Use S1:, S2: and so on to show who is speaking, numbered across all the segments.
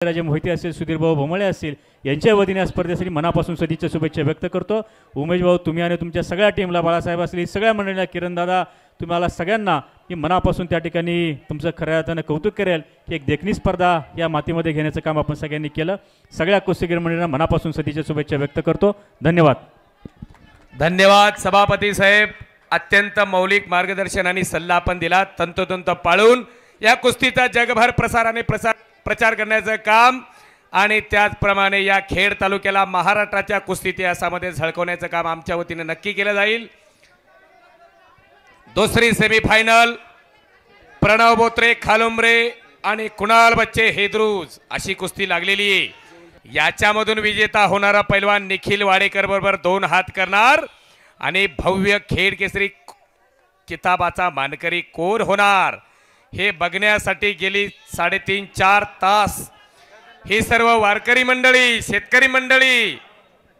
S1: राजे मोहिते असेल, सुधीरभाऊ भोमळे असतील, यांच्या वतीने या स्पर्धेसाठी मनापासून सदिच्छा शुभेच्छा व्यक्त करतो. उमेश भाऊ, तुम्ही आणि तुमच्या सगळ्या टीमला, बाळासाहेब असतील, सगळ्या मंडळीला, किरण दादा, तुम्हाला सगळ्यांना मी मनापासून त्या ठिकाणी तुमचं खऱ्या अर्थानं कौतुक करेल की एक देखणी स्पर्धा या मातीमध्ये घेण्याचं काम आपण सगळ्यांनी केलं. सगळ्या कुस्तीगीर मंडळींना मनापासून सदिच्छा शुभेच्छा व्यक्त करतो. धन्यवाद.
S2: धन्यवाद सभापती साहेब, अत्यंत मौलिक मार्गदर्शन आणि सल्ला आपण दिला. तंतोतंत पाळून या कुस्तीचा जगभर प्रचार करण्याचं काम आणि त्याचप्रमाणे या खेड तालुक्याला महाराष्ट्राच्या कुस्ती इतिहासामध्ये झळकवण्याचं काम आमच्या वतीने नक्की केलं जाईल. दुसरी सेमीफायनल प्रणव बोत्रे खालुंबरे आणि कुणाल बच्चे हेद्रूज अशी कुस्ती लागलेली आहे. याच्यामधून विजेता होणारा पैलवान निखिल वाडेकर बरोबर 2 हात करणार आणि भव्य खेड केसरी किताबाचा मानकरी कोण होणार हे बघण्यासाठी गेली 3.5-4 तास ही सर्व वारकरी मंडळी, शेतकरी मंडळी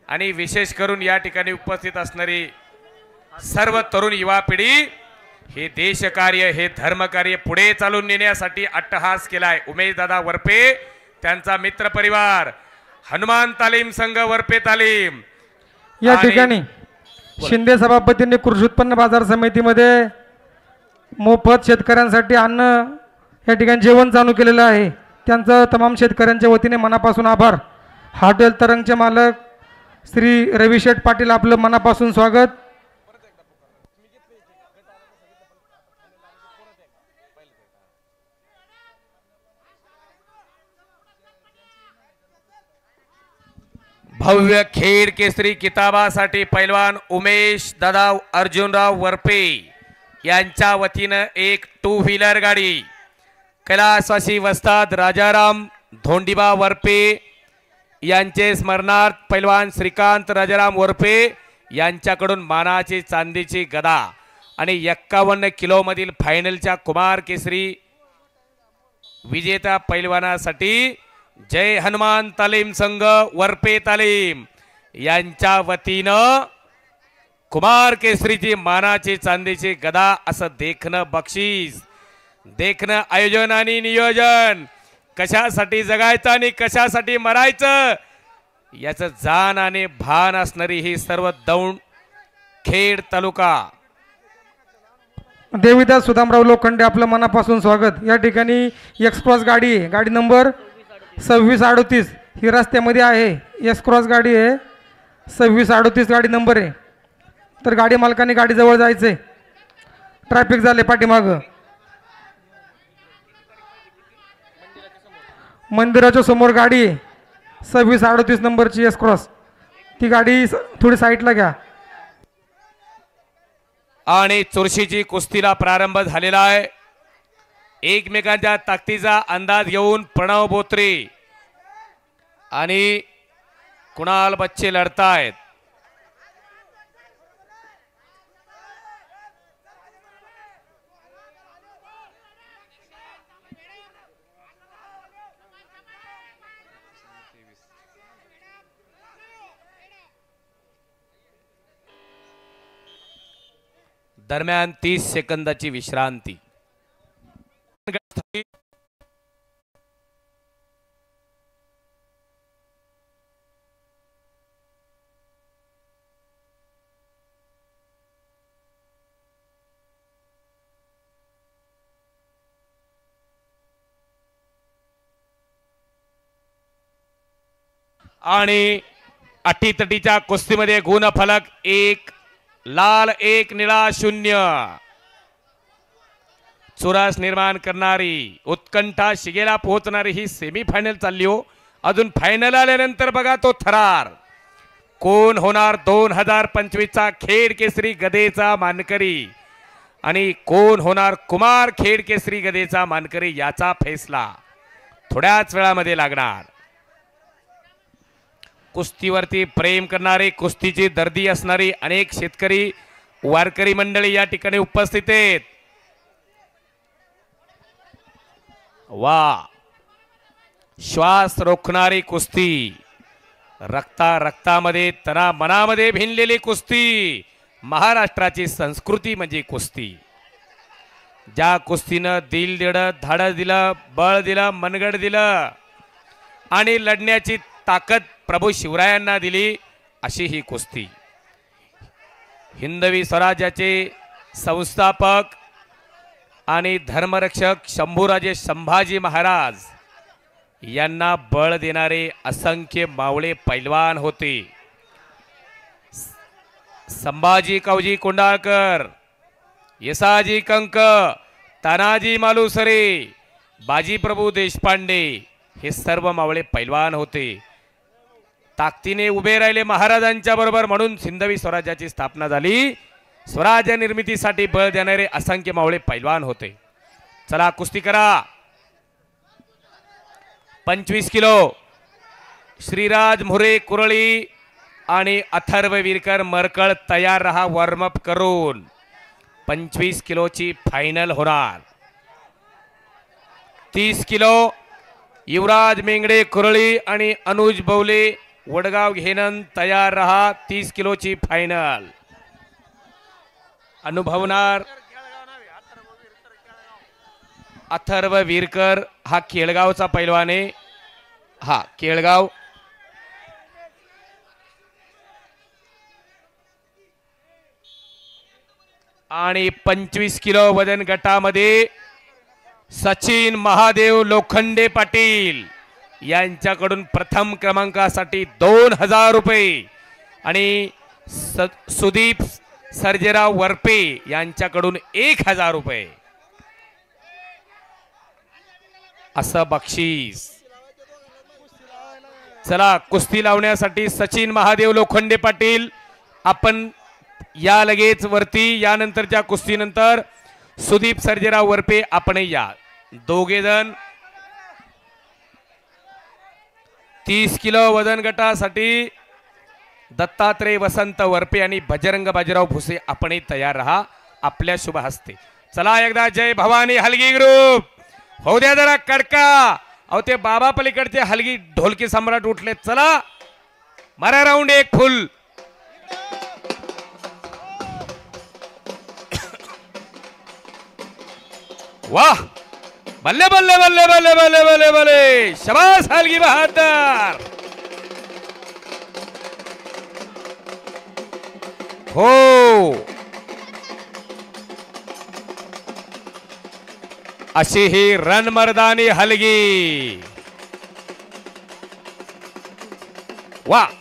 S2: आणि विशेष करून या ठिकाणी उपस्थित असणारी सर्व तरुण युवा पिढी हे देशकार्य, हे धर्मकार्य पुढे चालून नेण्यासाठी अट्टहास केलाय. उमेश दादा वरपे, त्यांचा मित्र परिवार, हनुमान तालीम संघ वरपे तालीम
S3: या ठिकाणी शिंदे सभापतींनी कृषी उत्पन्न बाजार समितीमध्ये मोफत शेतकऱ्यांसाठी अन्न या ठिकाणी जेवण चालू केलेलं आहे. त्यांचं तमाम शेतकऱ्यांच्या वतीने मनापासून आभार. हॉटेल तरंगचे मालक श्री रवी शेठ पाटील, आपलं मनापासून स्वागत.
S2: भव्य खेड केसरी किताबासाठी पैलवान उमेश दादा अर्जुनराव वरपे यांच्या वतीनं एक 2 व्हीलर गाडी कैलासवासी वस्ताद राजाराम धोंडीबा वरपे यांचे स्मरणार्थ पैलवान श्रीकांत राजाराम वरपे यांच्याकडून मानाची चांदीची गदा आणि 51 किलोमधील फायनलच्या कुमार केसरी विजेता पैलवानासाठी जय हनुमान तालीम संघ वरपे तालीम यांच्या वतीनं कुमार केसरीची मानाची चांदीची गदा असं देखणं बक्षीस, देखणं आयोजन आणि नियोजन, कशासाठी जगायचं आणि कशासाठी मरायचं याचं जाण आणि भान असणारी ही सर्व दौंड खेड तालुका.
S3: देवीदास सुदामराव लोखंडे, आपलं मनापासून स्वागत. या ठिकाणी एक्सक्रॉस गाडी आहे, गाडी नंबर 2638 ही रस्त्यामध्ये आहे. एक्सक्रॉस गाडी आहे, 2638 गाडी नंबर आहे. तर गाडी मालकाने गाडीजवळ जायचंय, ट्रॅफिक झाले पाठीमागं. मंदिराच्या समोर गाडी आहे 2638 नंबरची एक्सक्रॉस, ती गाडी थोडी साईडला घ्या.
S2: आणि चुरशीची कुस्तीला प्रारंभ झालेला आहे. एकमेकांच्या ताकदीचा अंदाज घेऊन प्रणव बोत्रे आणि कुणाल बच्चे लढतायत. दरम्यान 30 सेकंदाची विश्रांती. आणि अटीतटीच्या कुस्तीमध्ये गुणफलक 1 लाल 1 निळा 0. चुरस निर्माण करणारी, उत्कंठा शिगेला पोहोचणारी ही सेमीफायनल चालली हो. अजून फायनल आल्यानंतर बघा तो थरार कोण होणार 2025चा खेड केसरी गदेचा मानकरी आणि कोण होणार कुमार खेड केसरी गदेचा मानकरी याचा फैसला थोड्याच वेळामध्ये लागणार. कुस्तीवरती प्रेम करणारे, कुस्तीची दर्दी असणारी अनेक शेतकरी वारकरी मंडळी या ठिकाणी उपस्थित आहेत. वा, श्वास रोखणारी कुस्ती, रक्तामध्ये तना मनामध्ये भिनलेली कुस्ती, महाराष्ट्राची संस्कृती म्हणजे कुस्ती. ज्या कुस्तीनं दिल दिलं, धाडस दिलं, बळ दिलं, मनगड दिलं, आणि लढण्याची ताकद प्रभू शिवरायांना दिली अशी ही कुस्ती. हिंदवी स्वराज्याचे संस्थापक आणि धर्मरक्षक शंभूराजे संभाजी महाराज यांना बळ देणारे असंख्य मावळे पैलवान होते. संभाजी कावजी कोंडाळकर, येसाजी कंक, तानाजी मालुसरे, बाजीप्रभू देशपांडे हे सर्व मावळे पैलवान होते. ताकदीने उभे राहिले महाराजांच्या बरोबर, म्हणून हिंदवी स्वराज्याची स्थापना झाली. स्वराज्य निर्मितीसाठी बळ देणारे असंख्य मावळे पैलवान होते. चला कुस्ती करा. 25 किलो श्रीराज मोरे कुरळी आणि अथर्व वीरकर मरकळ तयार रहा वॉर्मअप करून. 25 किलोची फायनल होणार. 30 किलो युवराज मेंगडे कुरळी आणि अनुज बवले वडगाव घेणन तयार रहा. 30 किलोची फायनल अनुभवणार अथर्व वीरकर. हा केळगावचा पैलवान आहे. हा केळगाव. आणि 25 किलो वजन गटामध्ये सचिन महादेव लोखंडे पाटील यांच्याकडून प्रथम क्रमांकासाठी 2000 रुपये आणि सुदीप सर्जेराव वरपे यांच्याकडून 1000 रुपये असं बक्षीस. चला कुस्ती लावण्यासाठी सचिन महादेव लोखंडे पाटील आपण या लगेच वरती. यानंतरच्या कुस्तीनंतर सुदीप सर्जेराव वरपे आपण या. दोघे जण 30 किलो वजन गटासाठी दत्तात्रय वसंत वरपे आणि बजरंग बाजीराव भुसे आपणही तयार रहा आपल्या शुभ हस्ते. चला एकदा जय भवानी हलगी ग्रुप होऊ द्या जरा कडका. अहो ते बाबा पलीकडचे हलगी ढोलकी सम्राट उठले. चला मारा राऊंड एक फुल. वाह बल्ले बल्ले बल्ले बल्ले बल्ले बल्ले बल्ले शाबाश हलगी बहादुर. हो अशी ही रणमर्दानी हलगी. वाह